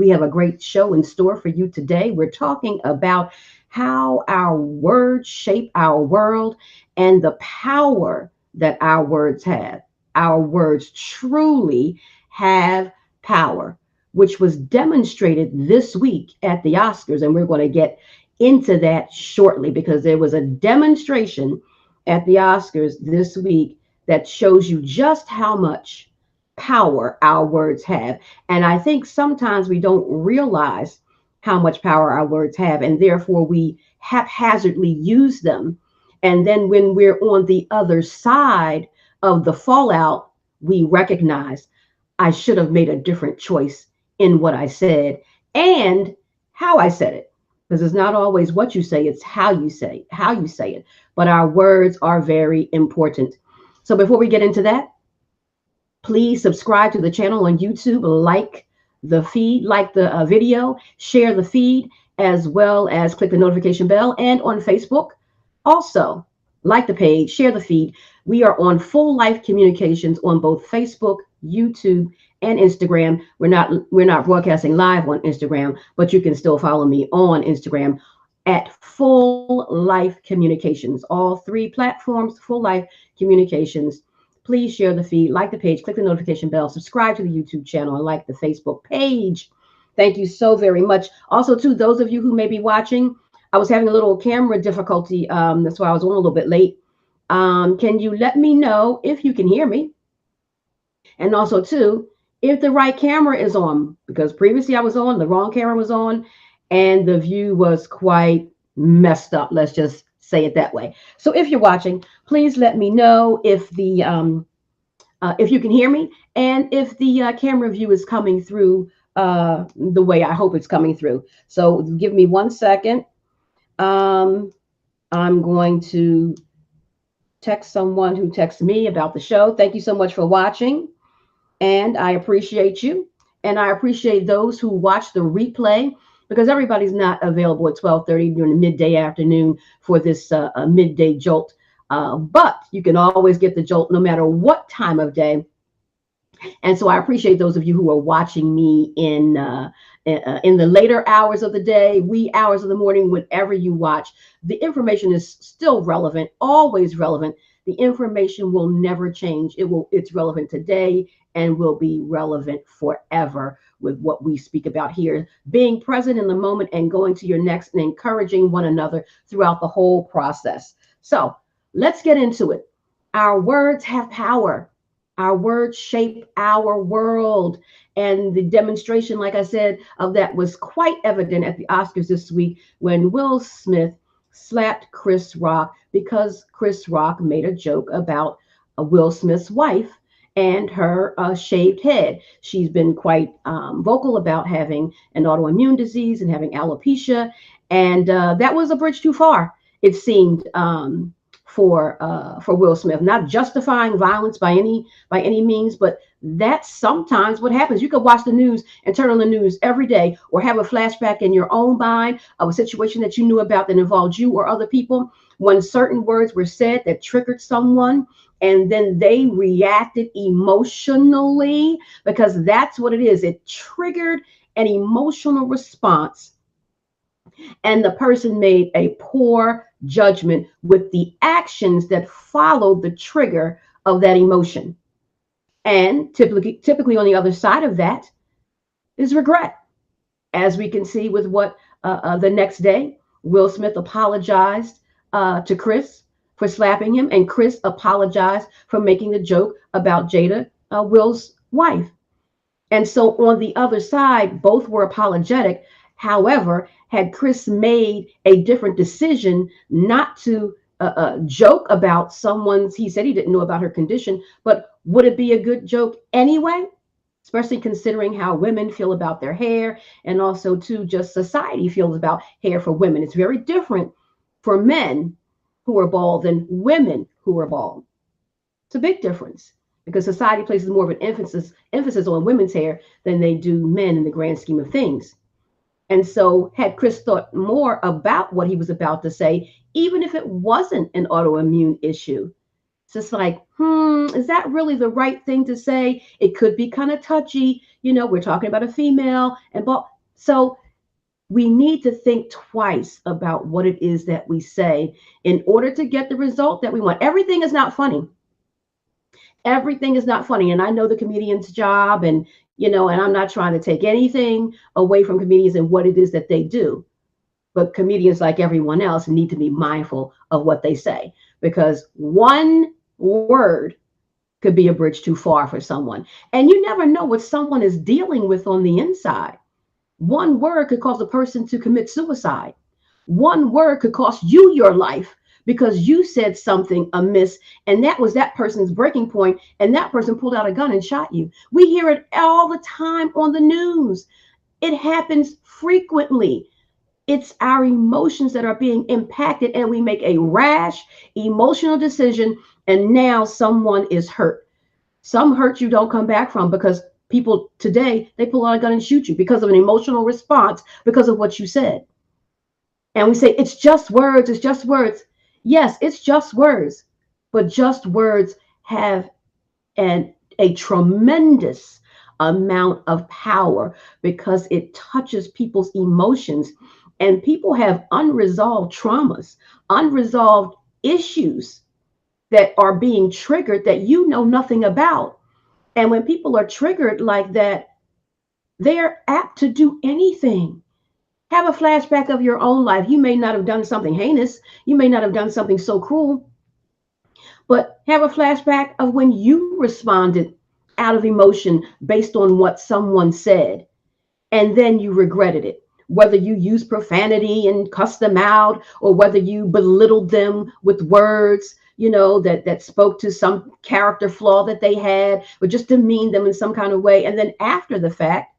We have a great show in store for you today. We're talking about how our words shape our world and the power that our words have. Our words truly have power, which was demonstrated this week at the Oscars. And we're going to get into that shortly because there was a demonstration at the Oscars this week that shows you just how much power our words have. And I think sometimes we don't realize how much power our words have, and therefore we haphazardly use them. And then when we're on the other side of the fallout, we recognize I should have made a different choice in what I said and how I said it. Because it's not always what you say, it's how you say it. But our words are very important. So before we get into that, please subscribe to the channel on YouTube, like the feed, like the video, share the feed, as well as click the notification bell. And on Facebook, also like the page, share the feed. We are on Full Life Communications on both Facebook, YouTube, and Instagram. We're not broadcasting live on Instagram, but you can still follow me on Instagram at Full Life Communications. All three platforms, Full Life Communications. Please share the feed, like the page, click the notification bell, subscribe to the YouTube channel, and like the Facebook page. Thank you so very much. Also, to those of you who may be watching, I was having a little camera difficulty. That's why I was on a little bit late. Can you let me know if you can hear me? And also, too, if the right camera is on, because previously I was on, the wrong camera was on, and the view was quite messed up. Let's just say it that way. So if you're watching, please let me know if you can hear me and if the camera view is coming through the way I hope it's coming through. So give me 1 second. I'm going to text someone who texts me about the show. Thank you so much for watching, and I appreciate you. And I appreciate those who watch the replay, because everybody's not available at 12:30 during the midday afternoon for this midday jolt. But you can always get the jolt no matter what time of day. And so I appreciate those of you who are watching me in the later hours of the day, wee hours of the morning, whenever you watch. The information is still relevant, always relevant. The information will never change. It's relevant today and will be relevant forever with what we speak about here. Being present in the moment and going to your next and encouraging one another throughout the whole process. So let's get into it. Our words have power. Our words shape our world. And the demonstration, like I said, of that was quite evident at the Oscars this week when Will Smith slapped Chris Rock because Chris Rock made a joke about Will Smith's wife and her shaved head. She's been quite vocal about having an autoimmune disease and having alopecia. And that was a bridge too far, it seemed, for Will Smith. Not justifying violence by any means, but that's sometimes what happens. You could watch the news and turn on the news every day, or have a flashback in your own mind of a situation that you knew about that involved you or other people, when certain words were said that triggered someone, and then they reacted emotionally, because that's what it is. It triggered an emotional response, and the person made a poor judgment with the actions that followed the trigger of that emotion. And typically on the other side of that is regret, as we can see with what the next day Will Smith apologized to Chris for slapping him, and Chris apologized for making the joke about Jada, Will's wife. And so on the other side, both were apologetic. However, had Chris made a different decision not to joke about someone's, he said he didn't know about her condition, but would it be a good joke anyway? Especially considering how women feel about their hair, and also too just society feels about hair for women. It's very different for men who are bald than women who are bald. It's a big difference, because society places more of an emphasis on women's hair than they do men in the grand scheme of things. And so had Chris thought more about what he was about to say, even if it wasn't an autoimmune issue, it's just like, is that really the right thing to say? It could be kind of touchy. You know, we're talking about a female and bald. So we need to think twice about what it is that we say in order to get the result that we want. Everything is not funny. Everything is not funny. And I know the comedian's job, and, and I'm not trying to take anything away from comedians and what it is that they do. But comedians, like everyone else, need to be mindful of what they say, because one word could be a bridge too far for someone. And you never know what someone is dealing with on the inside. One word could cause a person to commit suicide. One word could cost you your life because you said something amiss, and that was that person's breaking point, and that person pulled out a gun and shot you. We hear it all the time on the news. It happens frequently. It's our emotions that are being impacted, and we make a rash emotional decision, and now someone is hurt. Some hurt you don't come back from, because people today, they pull out a gun and shoot you because of an emotional response, because of what you said. And we say, it's just words, it's just words. Yes, it's just words, but just words have a tremendous amount of power, because it touches people's emotions. And people have unresolved traumas, unresolved issues that are being triggered that you know nothing about. And when people are triggered like that, they're apt to do anything. Have a flashback of your own life. You may not have done something heinous, you may not have done something so cruel, but have a flashback of when you responded out of emotion based on what someone said, and then you regretted it. Whether you used profanity and cussed them out, or whether you belittled them with words, that spoke to some character flaw that they had, or just demeaned them in some kind of way. And then after the fact,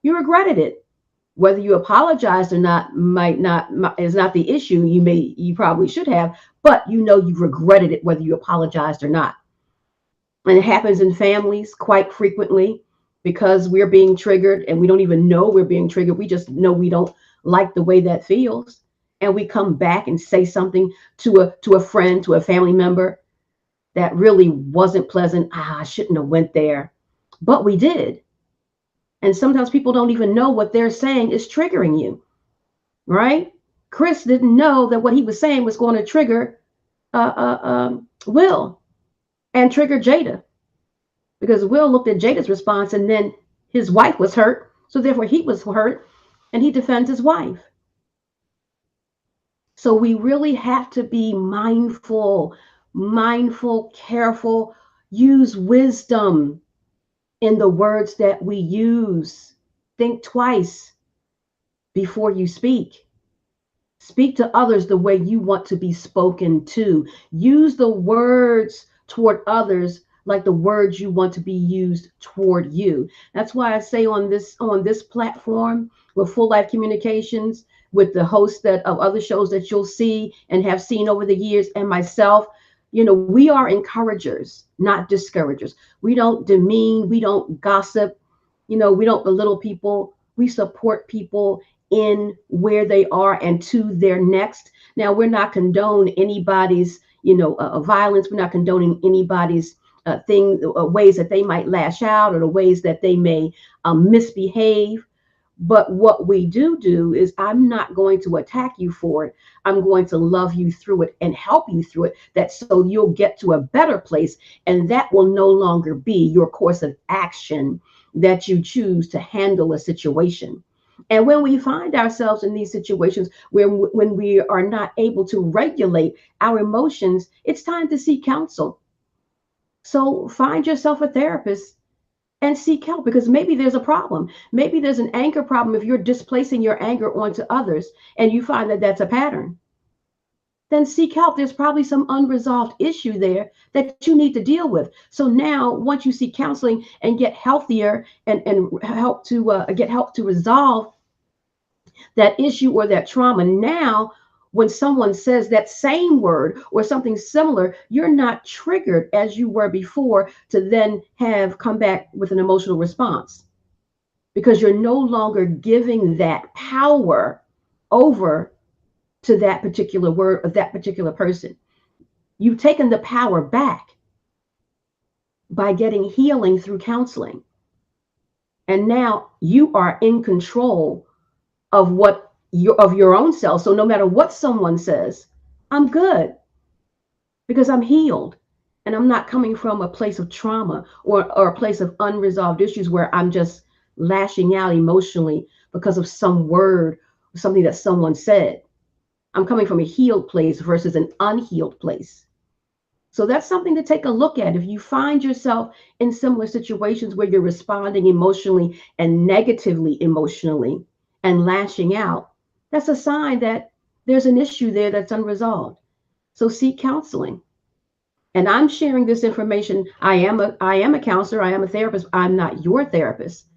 you regretted it. Whether you apologized or not might not is not the issue. You probably should have, but you regretted it whether you apologized or not. And it happens in families quite frequently, because we're being triggered and we don't even know we're being triggered. We just know we don't like the way that feels. And we come back and say something to a friend, to a family member, that really wasn't pleasant. I shouldn't have went there, but we did. And sometimes people don't even know what they're saying is triggering you, right? Chris didn't know that what he was saying was going to trigger Will, and trigger Jada, because Will looked at Jada's response, and then his wife was hurt. So therefore he was hurt, and he defends his wife. So we really have to be mindful, careful, use wisdom in the words that we use. Think twice before you speak. Speak to others the way you want to be spoken to. Use the words toward others like the words you want to be used toward you. That's why I say on this platform with Full Life Communications, with the hosts of other shows that you'll see and have seen over the years, and myself, we are encouragers, not discouragers. We don't demean, we don't gossip, we don't belittle people. We support people in where they are and to their next. Now, we're not condoning anybody's, violence. We're not condoning anybody's ways that they might lash out, or the ways that they may misbehave. But what we do is, I'm not going to attack you for it. I'm going to love you through it and help you through it, that so you'll get to a better place. And that will no longer be your course of action that you choose to handle a situation. And when we find ourselves in these situations where when we are not able to regulate our emotions, it's time to seek counsel. So find yourself a therapist and seek help, because maybe there's a problem. Maybe there's an anger problem if you're displacing your anger onto others, and you find that that's a pattern. Then seek help. There's probably some unresolved issue there that you need to deal with. So now, once you seek counseling and get healthier, and help to get help to resolve that issue or that trauma, now when someone says that same word or something similar, you're not triggered as you were before to then have come back with an emotional response, because you're no longer giving that power over to that particular word of that particular person. You've taken the power back by getting healing through counseling. And now you are in control of your own self. So no matter what someone says, I'm good because I'm healed. And I'm not coming from a place of trauma or a place of unresolved issues where I'm just lashing out emotionally because of some word or something that someone said. I'm coming from a healed place versus an unhealed place. So that's something to take a look at. If you find yourself in similar situations where you're responding emotionally and negatively emotionally and lashing out, that's a sign that there's an issue there that's unresolved. So seek counseling. And I'm sharing this information. I am a counselor, I am a therapist. I'm not your therapist.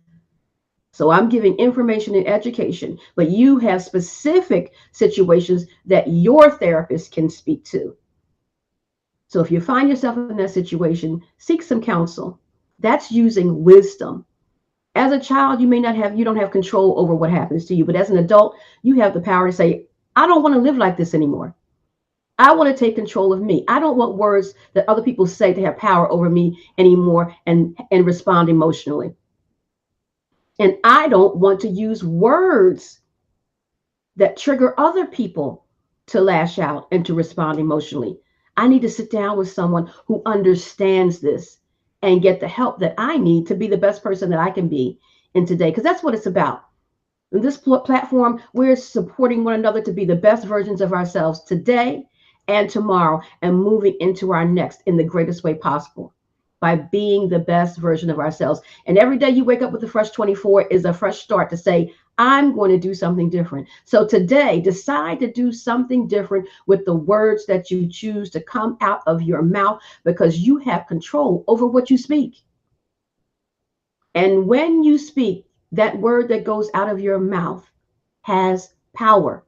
So I'm giving information and education, but you have specific situations that your therapist can speak to. So if you find yourself in that situation, seek some counsel. That's using wisdom. As a child, you don't have control over what happens to you, but as an adult, you have the power to say, I don't want to live like this anymore. I want to take control of me. I don't want words that other people say to have power over me anymore and respond emotionally. And I don't want to use words that trigger other people to lash out and to respond emotionally. I need to sit down with someone who understands this and get the help that I need to be the best person that I can be in today. Because that's what it's about. In this platform, we're supporting one another to be the best versions of ourselves today and tomorrow and moving into our next in the greatest way possible by being the best version of ourselves. And every day you wake up with a fresh 24 is a fresh start to say, I'm going to do something different. So today, decide to do something different with the words that you choose to come out of your mouth because you have control over what you speak. And when you speak, that word that goes out of your mouth has power.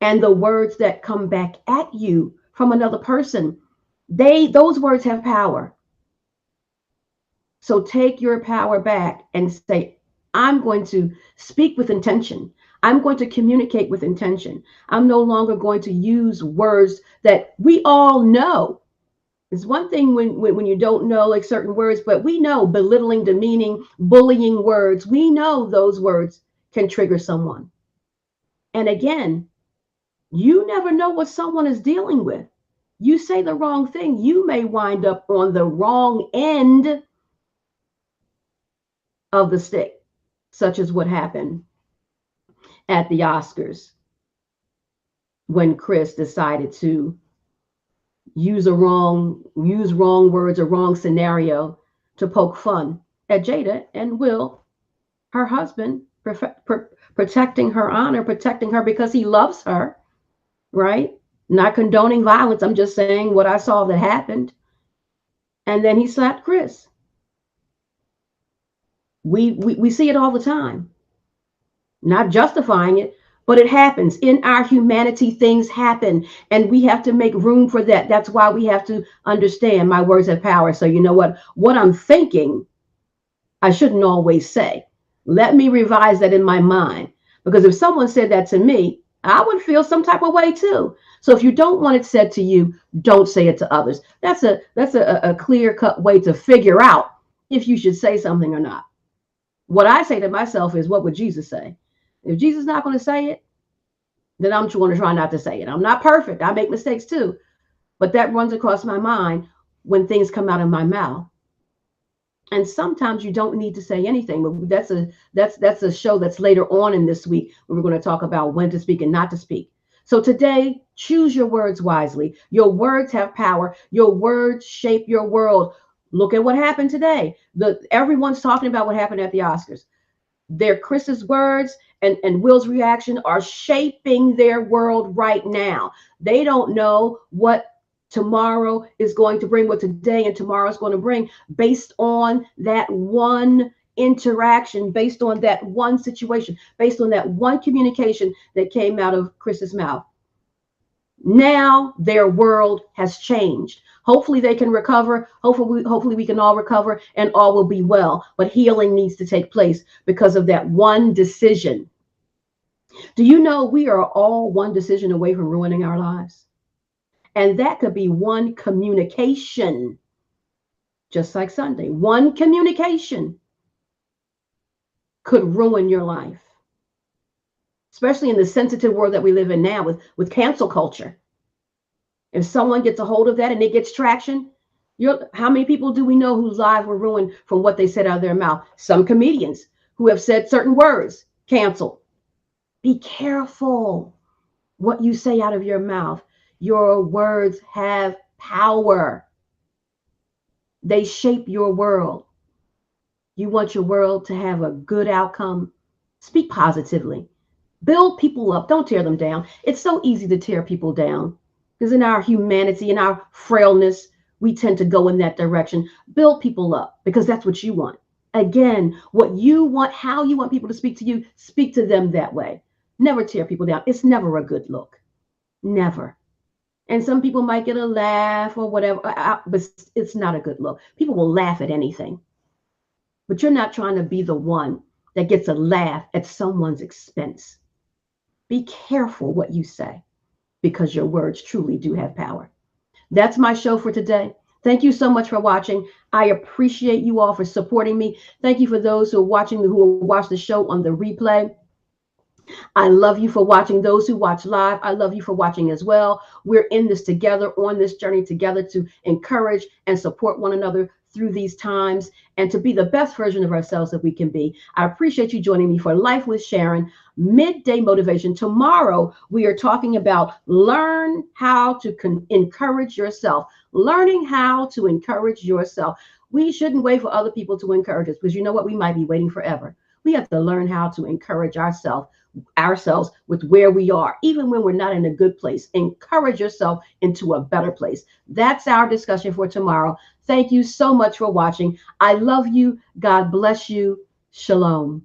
And the words that come back at you from another person, those words have power. So take your power back and say, I'm going to speak with intention. I'm going to communicate with intention. I'm no longer going to use words that we all know. It's one thing when you don't know like certain words, but we know belittling, demeaning, bullying words. We know those words can trigger someone. And again, you never know what someone is dealing with. You say the wrong thing, you may wind up on the wrong end of the stick, such as what happened at the Oscars when Chris decided to use wrong words or wrong scenario to poke fun at Jada and Will, her husband, protecting her honor, protecting her because he loves her, right? Not condoning violence. I'm just saying what I saw that happened. And then he slapped Chris. We see it all the time. Not justifying it, but it happens. In our humanity, things happen, and we have to make room for that. That's why we have to understand my words have power. So, you know what I'm thinking, I shouldn't always say. Let me revise that in my mind. Because if someone said that to me, I would feel some type of way too. So if you don't want it said to you, don't say it to others. That's a clear-cut way to figure out if you should say something or not. What I say to myself is, what would Jesus say? If Jesus is not going to say it, then I'm going to try not to say it. I'm not perfect. I make mistakes too. But that runs across my mind when things come out of my mouth. And sometimes you don't need to say anything. But that's a show that's later on in this week where we're going to talk about when to speak and not to speak. So today, choose your words wisely. Your words have power. Your words shape your world. Look at what happened today. Everyone's talking about what happened at the Oscars. Chris's words and Will's reaction are shaping their world right now. They don't know what tomorrow is going to bring, what today and tomorrow is going to bring, based on that one interaction, based on that one situation, based on that one communication that came out of Chris's mouth. Now their world has changed. Hopefully they can recover. Hopefully we can all recover and all will be well. But healing needs to take place because of that one decision. Do you know we are all one decision away from ruining our lives? And that could be one communication, just like Sunday, one communication could ruin your life, especially in the sensitive world that we live in now with cancel culture. If someone gets a hold of that and it gets traction, how many people do we know whose lives were ruined from what they said out of their mouth? Some comedians who have said certain words, canceled. Be careful what you say out of your mouth. Your words have power. They shape your world. You want your world to have a good outcome? Speak positively. Build people up. Don't tear them down. It's so easy to tear people down because in our humanity, in our frailness, we tend to go in that direction. Build people up because that's what you want. Again, what you want, how you want people to speak to you, speak to them that way. Never tear people down. It's never a good look. Never. And some people might get a laugh or whatever, but it's not a good look. People will laugh at anything, but you're not trying to be the one that gets a laugh at someone's expense. Be careful what you say because your words truly do have power. That's my show for today. Thank you so much for watching. I appreciate you all for supporting me. Thank you for those who are watching, who will watch the show on the replay. I love you for watching. Those who watch live, I love you for watching as well. We're in this together, on this journey together to encourage and support one another through these times and to be the best version of ourselves that we can be. I appreciate you joining me for Life with Sharon, Midday Motivation. Tomorrow, we are talking about learn how to encourage yourself, learning how to encourage yourself. We shouldn't wait for other people to encourage us because you know what? We might be waiting forever. We have to learn how to encourage ourselves with where we are, even when we're not in a good place. Encourage yourself into a better place. That's our discussion for tomorrow. Thank you so much for watching. I love you. God bless you. Shalom.